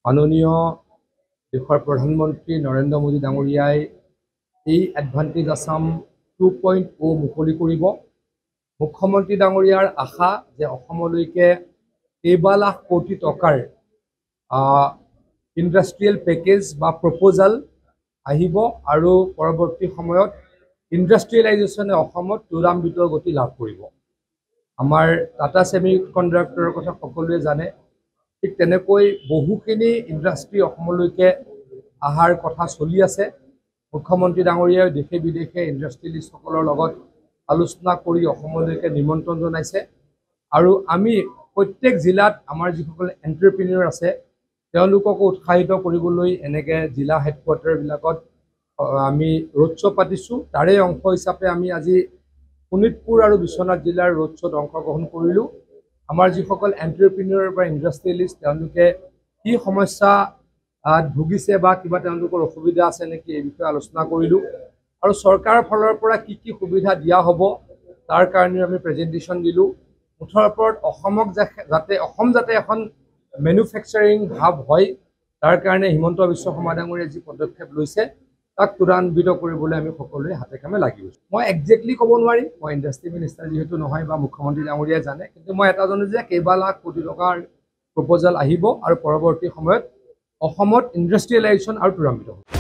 মাননীয় দেশৰ প্ৰধানমন্ত্ৰী নৰেন্দ্ৰ মোদী ডাঙৰীয়াই এই এডভান্টেজ আসাম 2.0 মুকলি কৰিব। মুখ্যমন্ত্ৰী ডাঙৰীয়াৰ আশা যে অসমলৈকে কেইবা লাখ কোটি টকাৰ ইণ্ডাষ্ট্ৰিয়েল পেকেজ বা প্ৰপ'জাল আহিব আৰু পৰৱৰ্তী সময়ত ইণ্ডাষ্ট্ৰিয়েলাইজেশ্যনে অসমত ত্বৰান্বিত গতি লাভ কৰিব। আমাৰ টাটা ছেমিকণ্ডাক্টৰৰ কথা সকলোৱে জানে, ঠিক তেনেকৈ বহুখিনি ইণ্ডাষ্ট্ৰি অসমলৈকে অহাৰ কথা চলি আছে। মুখ্যমন্ত্ৰী ডাঙৰীয়াই দেশে বিদেশে ইণ্ডাষ্ট্ৰিয়েলিষ্টসকলৰ লগত আলোচনা কৰি অসমলৈকে নিমন্ত্ৰণ জনাইছে আৰু আমি প্ৰত্যেক জিলাত আমাৰ যিসকল এণ্টাৰপ্ৰিনিয়ৰ আছে তেওঁলোককো উৎসাহিত কৰিবলৈ এনেকৈ জিলা হেডকোৱাৰ্টাৰবিলাকত আমি ৰোড শ্ব' পাতিছোঁ। তাৰে অংশ হিচাপে আমি আজি শোণিতপুৰ আৰু বিশ্বনাথ জিলাৰ ৰোড শ্ব'ত অংশগ্ৰহণ কৰিলোঁ। আমাৰ যিসকল এণ্টাৰপ্ৰিনিয়ৰ বা ইণ্ডাষ্ট্ৰিয়েলিষ্ট তেওঁলোকে কি সমস্যা ভুগিছে বা কিবা তেওঁলোকৰ অসুবিধা আছে নেকি এই বিষয়ে আলোচনা কৰিলোঁ আৰু চৰকাৰৰ ফালৰ পৰা কি কি সুবিধা দিয়া হ'ব তাৰ কাৰণে আমি প্ৰেজেণ্টেশ্যন দিলোঁ। মুঠৰ ওপৰত অসম যাতে এখন মেনুফেকচাৰিং হাব হয় তাৰ কাৰণে হিমন্ত বিশ্ব শৰ্মা ডাঙৰীয়াই যি পদক্ষেপ লৈছে তাক ত্বৰান্বিত কৰিবলৈ আমি সকলোৱে হাতে কামে লাগি গৈছোঁ। মই একজেক্টলি ক'ব নোৱাৰিম, মই ইণ্ডাষ্ট্ৰি মিনিষ্টাৰ যিহেতু নহয় বা মুখ্যমন্ত্ৰী ডাঙৰীয়াই জানে, কিন্তু মই এটা জানো যে কেইবা লাখ কোটি টকাৰ প্ৰপ'জাল আহিব আৰু পৰৱৰ্তী সময়ত অসমত ইণ্ডাষ্ট্ৰিয়েলাইজেশ্যন আৰু ত্বৰান্বিত হ'ব।